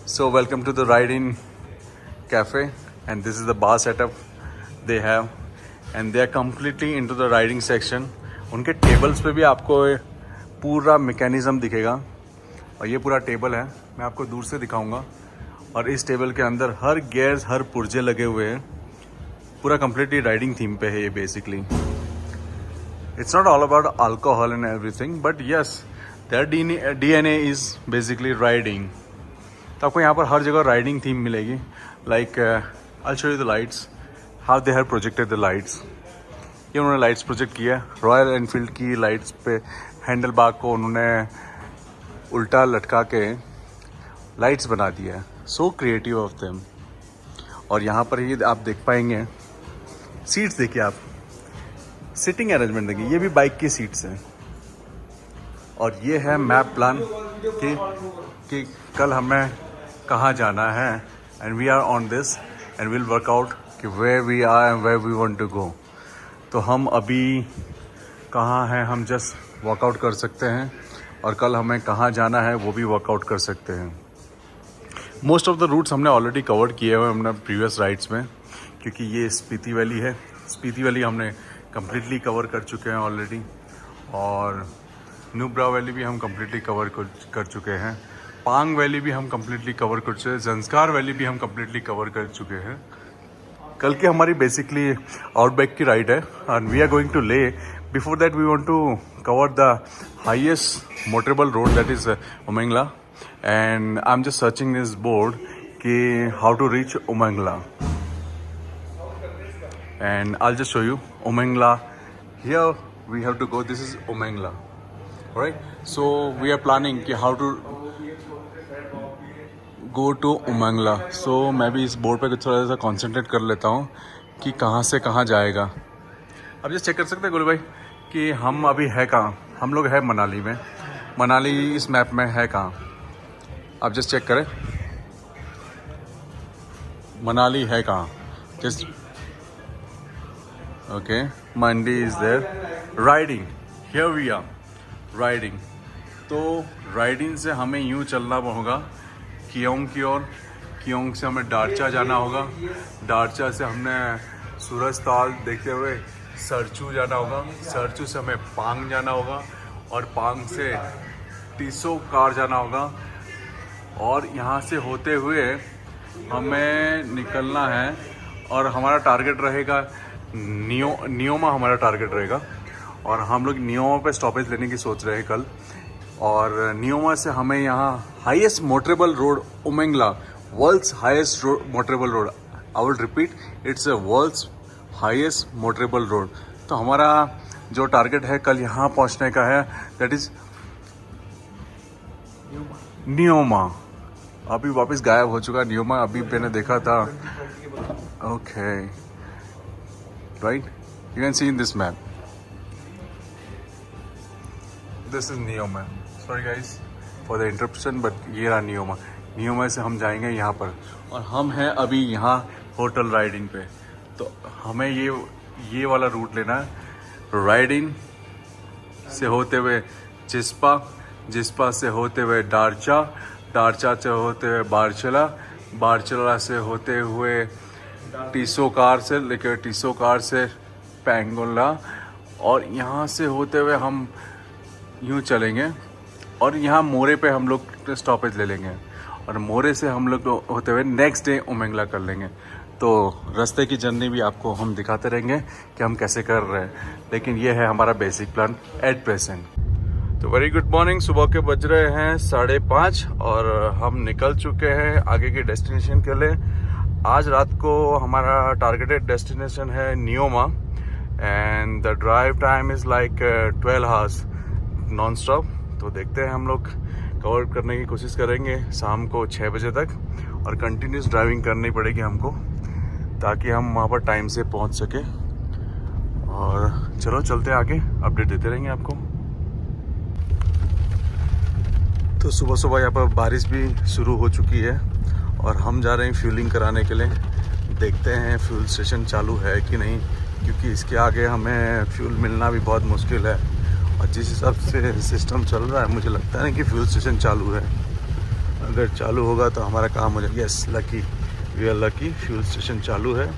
So welcome to the Ride-In Cafe, and this is the bar setup they have, and they are completely into the riding section. उनके tables पे भी आपको पूरा mechanism दिखेगा, और ये पूरा टेबल है, मैं आपको दूर से दिखाऊंगा. और इस टेबल के अंदर हर गियर्स, हर पुर्जे लगे हुए हैं. पूरा completely राइडिंग थीम पे है ये basically. It's not all about alcohol and everything, but yes, their DNA is basically riding. तो आपको यहाँ पर हर जगह राइडिंग थीम मिलेगी. Like I show you the lights, how they have projected the lights. ये उन्होंने लाइट्स प्रोजेक्ट किया. Royal Enfield की लाइट्स पे हैंडल बार को उन्होंने उल्टा लटका के लाइट्स बना दिया है. So creative of them. और यहाँ पर ये आप देख पाएंगे, सीट्स देखिए आप, सिटिंग अरेंजमेंट देखिए, ये भी बाइक की सीट्स हैं. और ये है मैप प्लान कि कल हमें कहाँ जाना है. And we are on this and will work out कि where we are and where we want to go. तो हम अभी कहाँ हैं, हम जस्ट वर्कआउट कर सकते हैं, और कल हमें कहाँ जाना है वो भी वर्कआउट कर सकते हैं. मोस्ट ऑफ द रूट्स हमने ऑलरेडी कवर किए हुए हमने प्रीवियस राइड्स में, क्योंकि ये स्पीति वैली है. स्पीति वैली हमने कम्प्लीटली कवर कर चुके हैं ऑलरेडी, और नुब्रा वैली भी हम कम्प्लीटली कवर कर चुके हैं. पांग वैली भी हम कम्प्लीटली कवर कर चुके हैं. ज़ंस्कार वैली भी हम कम्प्लीटली कवर कर चुके हैं. कल की हमारी बेसिकली आउटबैक की राइड है, and we are going to Leh. Before that we want to cover the highest motorable road, that is Umlingla. And I am just searching this board कि how to reach Umlingla. And I'll just show you Umangla. Here we have to go. This is Umangla. Alright. So we are planning कि how to go to Umangla. So मैं भी इस board पे कुछ थोड़ा सा concentrate कर लेता हूँ कि कहाँ से कहाँ जाएगा. अब जस्ट चेक कर सकते हैं गोलू भाई कि हम अभी है कहाँ. हम लोग है मनाली में. मनाली इस मैप में है कहाँ, आप जस्ट चेक करें. मनाली है कहाँ, just okay, Mandi is there. Riding, here we are, riding. तो राइडिंग से हमें यूं चलना होगा कियोंग की ओर. कियोंग से हमें डारचा जाना होगा. डारचा से हमने सूरज ताल देखते हुए सरचू जाना होगा. सरचू से हमें पांग जाना होगा, और पांग से टीसो कार जाना होगा. और यहाँ से होते हुए हमें निकलना है, और हमारा टारगेट रहेगा नियोमा. हमारा टारगेट रहेगा, और हम लोग नियोमा पे स्टॉपेज लेने की सोच रहे हैं कल. और नियोमा से हमें यहाँ highest motorable road Umlingla, world's highest motorable road. I will repeat, it's a world's highest motorable road. तो हमारा जो टारगेट है कल यहाँ पहुँचने का है, दैट इज नियोमा. अभी वापस गायब हो चुका नियोमा, अभी मैंने देखा था. Okay, right, you can see in this map, this is Neoma. Sorry guys for the interruption, but ये रहा Neoma. Neoma से हम जाएंगे यहाँ पर, और हम हैं अभी यहाँ होटल राइडिंग पे. तो हमें ये वाला रूट लेना है. राइडिंग से होते हुए जिस्पा, जिस्पा से होते हुए डारचा, डारचा से होते हुए बारचला, बारचला से होते हुए टीसो कार से लेकर टीसो कार से पैंगोला, और यहाँ से होते हुए हम यूँ चलेंगे, और यहाँ मोरे पे हम लोग स्टॉपेज ले लेंगे, और मोरे से हम लोग होते हुए नेक्स्ट डे उमंगला कर लेंगे. तो रास्ते की जर्नी भी आपको हम दिखाते रहेंगे कि हम कैसे कर रहे हैं, लेकिन ये है हमारा बेसिक प्लान एट प्रेजेंट. तो वेरी गुड मॉर्निंग. सुबह के बज रहे हैं 5:30, और हम निकल चुके हैं आगे के डेस्टिनेशन के लिए. आज रात को हमारा टारगेटेड डेस्टिनेशन है Nyoma, and the drive time is like 12 hours non stop. तो देखते हैं, हम लोग कवर करने की कोशिश करेंगे शाम को 6 बजे तक, और कंटिन्यूस ड्राइविंग करनी पड़ेगी हमको, ताकि हम वहाँ पर टाइम से पहुँच सके. और चलो चलते हैं आगे, अपडेट देते रहेंगे आपको. तो सुबह सुबह यहाँ पर बारिश भी शुरू हो चुकी है, और हम जा रहे हैं फ्यूलिंग कराने के लिए. देखते हैं फ्यूल स्टेशन चालू है कि नहीं, क्योंकि इसके आगे हमें फ्यूल मिलना भी बहुत मुश्किल है. और जिस हिसाब से सिस्टम चल रहा है, मुझे लगता है कि फ्यूल स्टेशन चालू है. अगर चालू होगा तो हमारा काम हो जाएगा। Yes, lucky, we are lucky, fuel station चालू है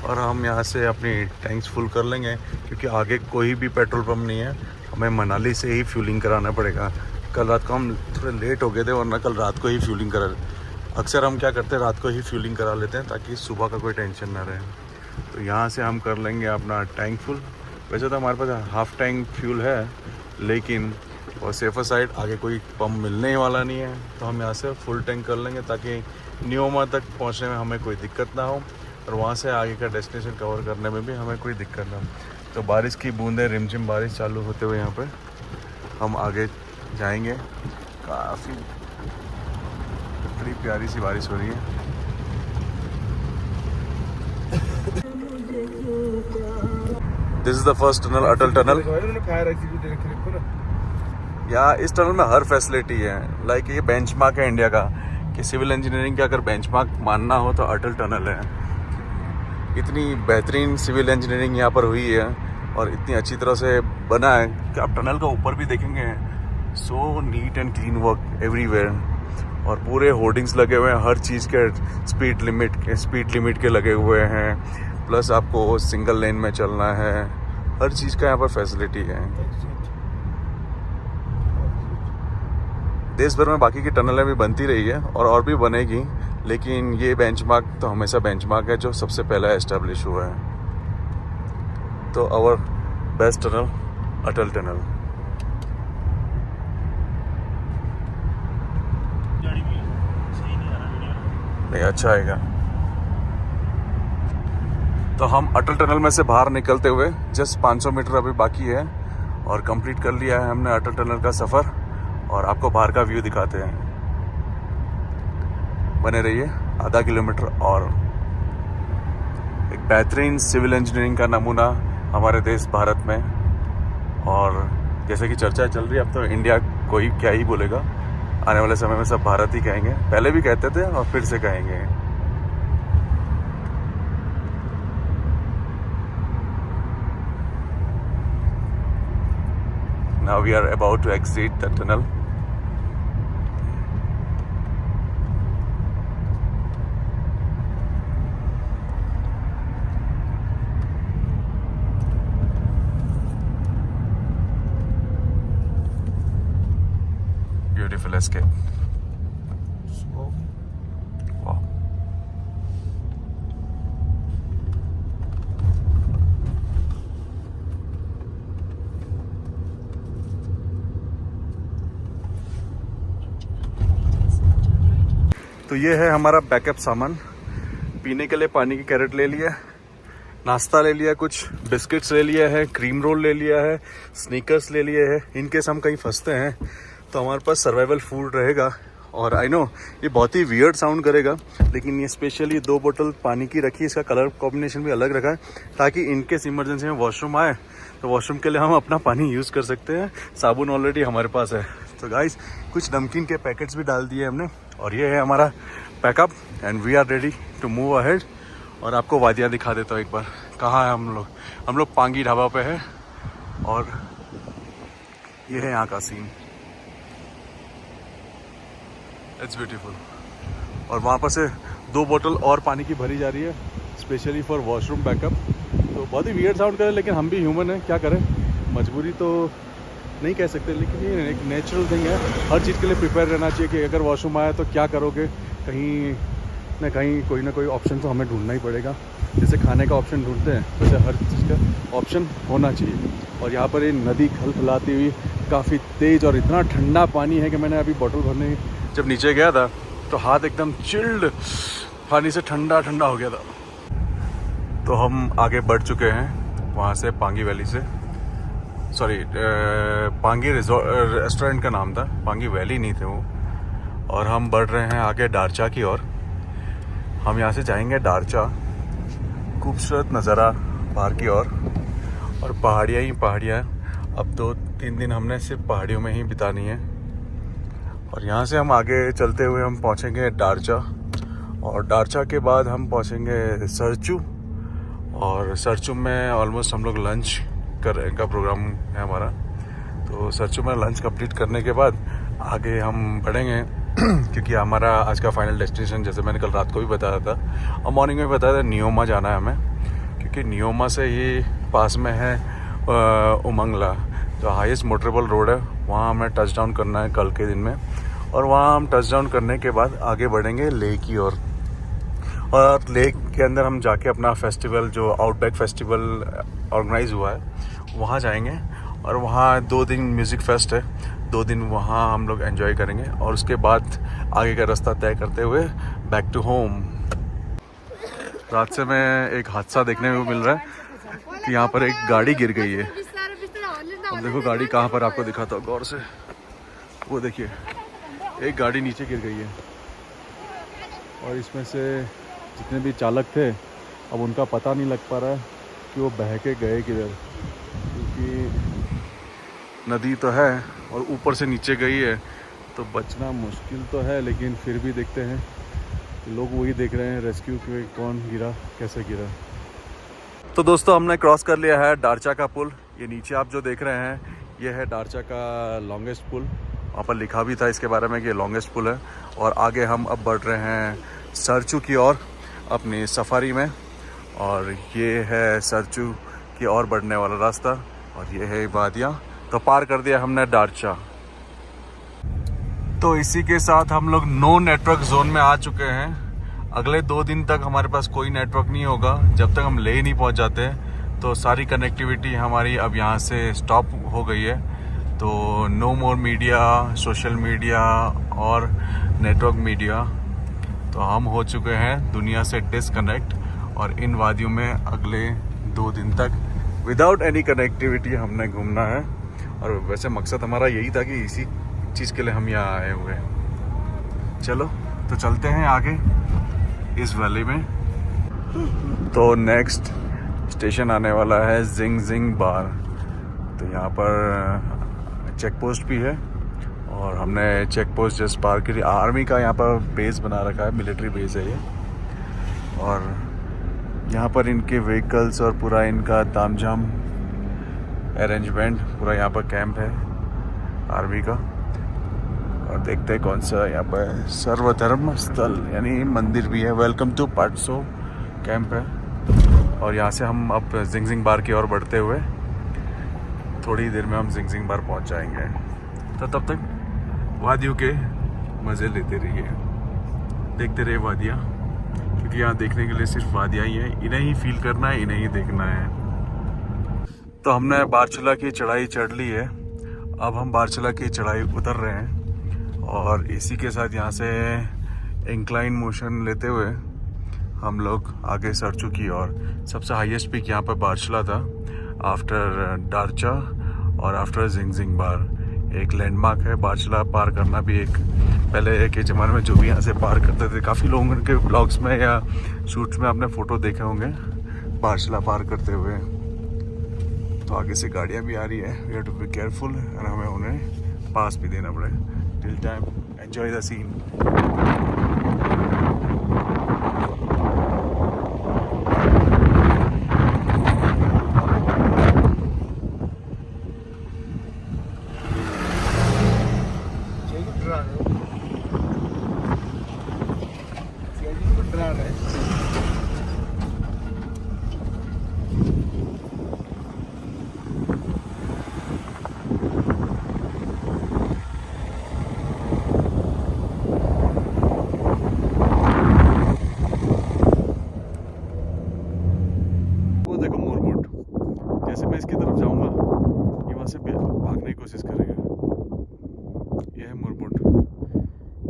और हम यहाँ से अपनी टैंक्स फुल कर लेंगे क्योंकि आगे कोई भी पेट्रोल पंप नहीं है। हमें मनाली से ही फ्यूलिंग कराना पड़ेगा। कल रात को हम थोड़े लेट हो गए थे, वरना कल रात को ही फ्यूलिंग करा। अक्सर हम क्या करते हैं, रात को ही फ्यूलिंग करा लेते हैं ताकि सुबह का कोई टेंशन ना रहे। तो यहाँ से हम कर लेंगे अपना टैंक फुल। वैसे तो हमारे पास हाफ टैंक फ्यूल है, लेकिन और सेफर साइड आगे कोई पंप मिलने ही वाला नहीं है, तो हम यहाँ से फुल टैंक कर लेंगे ताकि न्योमा तक पहुँचने में हमें कोई दिक्कत ना हो और वहाँ से आगे का डेस्टिनेशन कवर करने में भी हमें कोई दिक्कत ना हो। तो बारिश की बूंदें, रिमझिम बारिश चालू होते हुए यहाँ पे हम आगे जाएंगे। काफ़ी बड़ी प्यारी सी बारिश हो रही है। This is the first tunnel, Atal tunnel. या इस टनल में हर फैसिलिटी है। लाइक ये बेंचमार्क है इंडिया का कि सिविल इंजीनियरिंग का अगर बेंचमार्क मानना हो तो अटल टनल है। इतनी बेहतरीन सिविल इंजीनियरिंग यहाँ पर हुई है और इतनी अच्छी तरह से बना है कि आप टनल का ऊपर भी देखेंगे, so neat and clean work everywhere. और पूरे होर्डिंग्स लगे हुए हैं हर चीज़ के, स्पीड लिमिट के लगे हुए हैं। प्लस आपको सिंगल लेन में चलना है, हर चीज़ का यहाँ पर फैसिलिटी है। देश भर में बाकी की टनलें भी बनती रही है और भी बनेगी, लेकिन ये बेंचमार्क तो हमेशा बेंचमार्क है जो सबसे पहला एस्टेब्लिश हुआ है। तो our best tunnel, Atal tunnel. नहीं, अच्छा आएगा। तो हम अटल टनल में से बाहर निकलते हुए जस्ट 500 मीटर अभी बाकी है और कंप्लीट कर लिया है हमने अटल टनल का सफ़र और आपको बाहर का व्यू दिखाते हैं। बने रहिए, आधा किलोमीटर और। एक बेहतरीन सिविल इंजीनियरिंग का नमूना हमारे देश भारत में, और जैसे कि चर्चा चल रही है अब तो इंडिया कोई क्या ही बोलेगा, आने वाले समय में सब भारत ही कहेंगे। पहले भी कहते थे और फिर से कहेंगे। Now we are about to exit the tunnel. Beautiful escape. Wow. तो ये है हमारा बैकअप सामान। पीने के लिए पानी की कैरेट ले लिया, नाश्ता ले लिया, कुछ बिस्किट्स ले लिया है, क्रीम रोल ले लिया है, स्नीकर्स ले लिए हैं। इनकेस हम कहीं फंसते हैं तो हमारे पास सर्वाइवल फूड रहेगा। और आई नो ये बहुत ही वियर्ड साउंड करेगा, लेकिन ये स्पेशली 2 बोतल पानी की रखी है। इसका कलर कॉम्बिनेशन भी अलग रखा है ताकि इनकेस इमरजेंसी में वॉशरूम आए तो वॉशरूम के लिए हम अपना पानी यूज़ कर सकते हैं। साबुन ऑलरेडी हमारे पास है। तो गाइस, कुछ नमकीन के पैकेट्स भी डाल दिए हमने और ये है हमारा pack up and we are ready to move ahead. और आपको वादियाँ दिखा देता हूँ एक बार। कहाँ है हम लोग पांगी ढाबा पे है और ये है यहाँ का सीन। It's beautiful. और वहाँ पर से 2 बोतल और पानी की भरी जा रही है स्पेशली फॉर वॉशरूम बैकअप। तो बहुत ही वियर्ड साउंड करे, लेकिन हम भी ह्यूमन हैं, क्या करें, मजबूरी तो नहीं कह सकते, लेकिन ये एक नेचुरल थिंग है। हर चीज़ के लिए प्रिपेयर रहना चाहिए कि अगर वॉशरूम आया तो क्या करोगे। कहीं ना कोई ऑप्शन तो हमें ढूंढना ही पड़ेगा। जैसे खाने का ऑप्शन ढूंढते हैं, वैसे हर चीज़ का ऑप्शन होना चाहिए। और यहाँ पर ये नदी खलखलाती हुई काफ़ी तेज़ और इतना ठंडा पानी है कि मैंने अभी बोतल भरने जब नीचे गया था तो हाथ एकदम चिल्ड पानी से ठंडा हो गया था। तो हम आगे बढ़ चुके हैं वहाँ से, पांगी वैली से, सॉरी पांगी रेस्टोरेंट का नाम था, पांगी वैली नहीं थे वो। और हम बढ़ रहे हैं आगे डारचा की ओर। हम यहाँ से जाएंगे डारचा। खूबसूरत नज़ारा बाहर की ओर और पहाड़ियाँ ही पहाड़ियाँ। अब 2-3 दिन हमने सिर्फ पहाड़ियों में ही बितानी है। और यहाँ से हम आगे चलते हुए हम पहुँचेंगे डारचा और डारचा के बाद हम पहुँचेंगे सरचू। और सरचू में ऑलमोस्ट हम लोग लंच का प्रोग्राम है हमारा। तो सरचू में लंच कंप्लीट करने के बाद आगे हम बढ़ेंगे क्योंकि हमारा आज का फाइनल डेस्टिनेशन, जैसे मैंने कल रात को भी बताया था और मॉर्निंग में बताया था, नियोमा जाना है हमें। क्योंकि नियोमा से ही पास में है उमंगला, जो हाईएस्ट मोटरेबल रोड है। वहाँ हमें टच डाउन करना है कल के दिन में, और वहाँ हम टच डाउन करने के बाद आगे बढ़ेंगे लेक की ओर। और लेक के अंदर हम जाके अपना फेस्टिवल, जो आउटबैक फेस्टिवल ऑर्गेनाइज हुआ है, वहाँ जाएंगे। और वहाँ 2 दिन म्यूज़िक फेस्ट है, 2 दिन वहाँ हम लोग एंजॉय करेंगे। और उसके बाद आगे का रास्ता तय करते हुए बैक टू होम। रात से में एक हादसा देखने को मिल रहा है कि यहाँ पर एक गाड़ी गिर गई है। अब देखो गाड़ी कहाँ पर, आपको दिखाता हूँ गौर से। वो देखिए, एक गाड़ी नीचे गिर गई है और इसमें से जितने भी चालक थे, अब उनका पता नहीं लग पा रहा है कि वो बह के गए किधर। क्योंकि नदी तो है और ऊपर से नीचे गई है, तो बचना मुश्किल तो है। लेकिन फिर भी देखते हैं, लोग वही देख रहे हैं रेस्क्यू के, कौन गिरा, कैसे गिरा। तो दोस्तों, हमने क्रॉस कर लिया है दारचा का पुल। ये नीचे आप जो देख रहे हैं, ये है दारचा का लॉन्गेस्ट पुल। वहाँ पर लिखा भी था इसके बारे में कि ये लॉन्गेस्ट पुल है। और आगे हम अब बढ़ रहे हैं सरचू की ओर अपनी सफारी में। और ये है सरचू की ओर बढ़ने वाला रास्ता, और ये है वादियाँ। तो पार कर दिया हमने दारचा। तो इसी के साथ हम लोग नो नेटवर्क जोन में आ चुके हैं। अगले 2 दिन तक हमारे पास कोई नेटवर्क नहीं होगा जब तक हम ले नहीं पहुंच जाते। तो सारी कनेक्टिविटी हमारी अब यहाँ से स्टॉप हो गई है। तो नो मोर मीडिया, सोशल मीडिया और नेटवर्क मीडिया। तो हम हो चुके हैं दुनिया से डिसकनेक्ट, और इन वादियों में अगले 2 दिन तक विदाउट एनी कनेक्टिविटी हमने घूमना है। और वैसे मकसद हमारा यही था कि इसी चीज़ के लिए हम यहाँ आए हुए हैं। चलो तो चलते हैं आगे इस वैली में। तो नेक्स्ट स्टेशन आने वाला है जिंगजिंग बार। तो यहाँ पर चेक पोस्ट भी है, और हमने चेक पोस्ट जस्ट पार करी। आर्मी का यहाँ पर बेस बना रखा है, मिलिट्री बेस है ये। और यहाँ पर इनके व्हीकल्स और पूरा इनका तामझाम अरेंजमेंट, पूरा यहाँ पर कैंप है आर्मी का। और देखते हैं कौन सा यहाँ पर सर्वधर्म स्थल यानी मंदिर भी है। वेलकम टू पाटसो कैंप है। और यहाँ से हम अब जिंगजिंग बार की ओर बढ़ते हुए थोड़ी देर में हम जिंगजिंग बार पहुँच जाएंगे। तो तब तक वादियों के मज़े लेते रहिए, देखते रहिए वादियाँ, क्योंकि यहाँ देखने के लिए सिर्फ वादियाँ ही हैं। इन्हें ही फील करना है, इन्हें ही देखना है। तो हमने बारचूला की चढ़ाई चढ़ ली है। अब हम बारचूला की चढ़ाई उतर रहे हैं, और इसी के साथ यहाँ से इंक्लाइन मोशन लेते हुए हम लोग आगे सरचू की ओर। सबसे हाईएस्ट पीक यहाँ पर बारचूला था, आफ्टर दारचा और आफ्टर जिंगजिंग बार। एक लैंडमार्क है। बारचूला पार करना भी एक, पहले के ज़माने में जो भी यहाँ से पार करते थे, काफ़ी लोगों के ब्लॉग्स में या शूट्स में आपने फ़ोटो देखे होंगे बारचूला पार करते हुए। तो आगे से गाड़ियाँ भी आ रही है, we have to be careful, और हमें उन्हें पास भी देना पड़ेगा। Till time enjoy the scene. जैसे मैं इसकी तरफ जाऊंगा, ये वहाँ से भागने की कोशिश करेगा। ये है मुरमुट,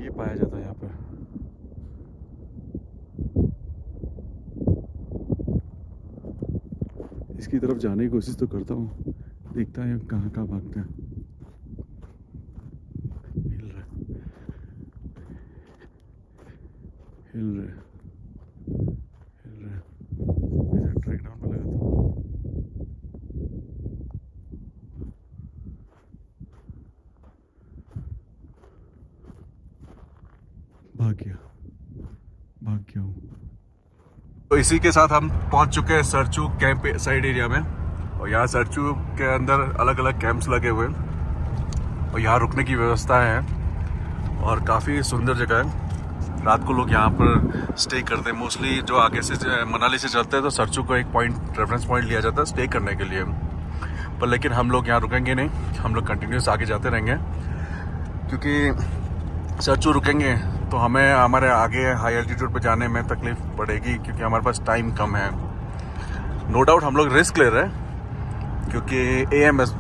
ये पाया जाता है यहाँ पर। इसकी तरफ जाने की कोशिश तो करता हूँ, देखता है कहाँ कहाँ भागता है। हिल रहा हिल रहा हिल रहा। इसे ट्रैक डाउन पे लगा था। भाग गया हूँ। तो इसी के साथ हम पहुंच चुके हैं सरचू कैंप साइड एरिया में। और यहाँ सरचू के अंदर अलग अलग कैंप्स लगे हुए हैं, और यहाँ रुकने की व्यवस्था है। और काफ़ी सुंदर जगह है। रात को लोग यहाँ पर स्टे करते हैं। मोस्टली जो आगे से मनाली से चलते हैं तो सरचू को एक पॉइंट रेफरेंस पॉइंट लिया जाता है स्टे करने के लिए, पर लेकिन हम लोग यहाँ रुकेंगे नहीं, हम लोग कंटिन्यूस आगे जाते रहेंगे, क्योंकि सरचू रुकेंगे तो हमें हमारे आगे हाई एल्टीट्यूड पर जाने में तकलीफ पड़ेगी, क्योंकि हमारे पास टाइम कम है। नो डाउट हम लोग रिस्क ले रहे हैं, क्योंकि AMS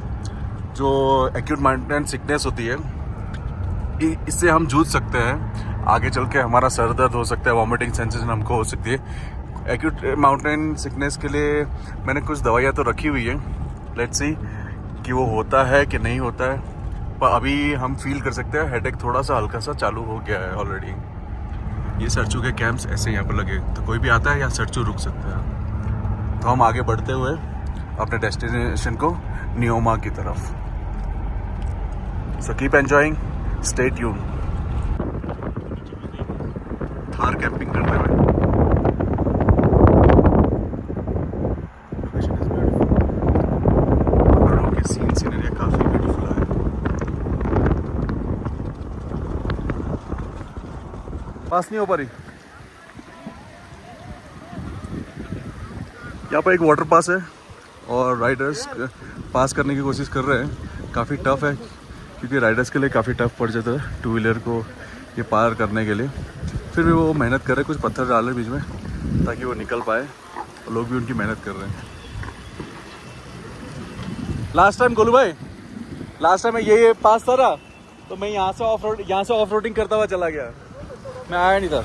जो एक्यूट माउंटेन सिकनेस होती है, इससे हम जूझ सकते हैं। आगे चल के हमारा सर दर्द हो सकता है, वॉमिटिंग सेंसेशन हमको हो सकती है। एक्यूट माउंटेन सिकनेस के लिए मैंने कुछ दवाइयाँ तो रखी हुई है, लेट्स सी कि वो होता है कि नहीं होता है, पर अभी हम फील कर सकते हैं हेडेक थोड़ा सा हल्का सा चालू हो गया है ऑलरेडी। ये सरचू के कैंप्स ऐसे यहाँ पर लगे, तो कोई भी आता है या सरचू रुक सकता है। तो हम आगे बढ़ते हुए अपने डेस्टिनेशन को नियोमा की तरफ। So keep enjoying, stay tune. Thar camping करते हुए। लोकेशन इज ब्यूटीफुल, के सीन एरिया काफी ब्यूटीफुल है। पास नहीं हो पा रही। यहाँ पर एक वाटर पास है और राइडर्स पास करने की कोशिश कर रहे हैं। काफ़ी टफ है, क्योंकि राइडर्स के लिए काफ़ी टफ पड़ जाता है टू व्हीलर को ये पार करने के लिए। फिर भी वो मेहनत कर रहे हैं, कुछ पत्थर डाल रहे हैं बीच में ताकि वो निकल पाए, और लोग भी उनकी मेहनत कर रहे हैं। लास्ट टाइम गोलू भाई, लास्ट टाइम ये पास था ना, तो मैं यहाँ से ऑफ रोडिंग करता हुआ चला गया, मैं आया नहीं था।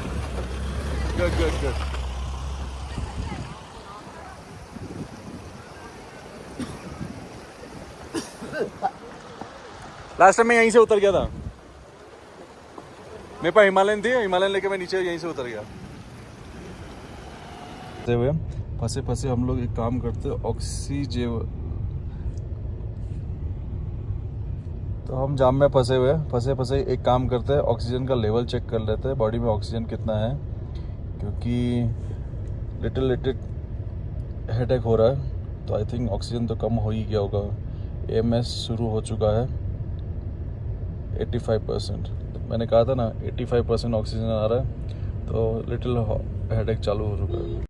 Good good good. Last time मैं यहीं से उतर गया था, मेरे पास हिमालयन थी, हिमालयन लेके मैं नीचे यहीं से उतर गया। हुए फंसे फंसे हम लोग एक काम करते हैं, ऑक्सीजन। तो हम जाम में फंसे फंसे एक काम करते हैं, ऑक्सीजन का लेवल चेक कर लेते हैं, बॉडी में ऑक्सीजन कितना है, क्योंकि लिटिल हेडेक हो रहा है। तो आई थिंक ऑक्सीजन तो कम हो ही गया होगा। AMS शुरू हो चुका है 85%। मैंने कहा था ना 85% ऑक्सीजन आ रहा है, तो लिटिल हेडेक चालू हो चुका है।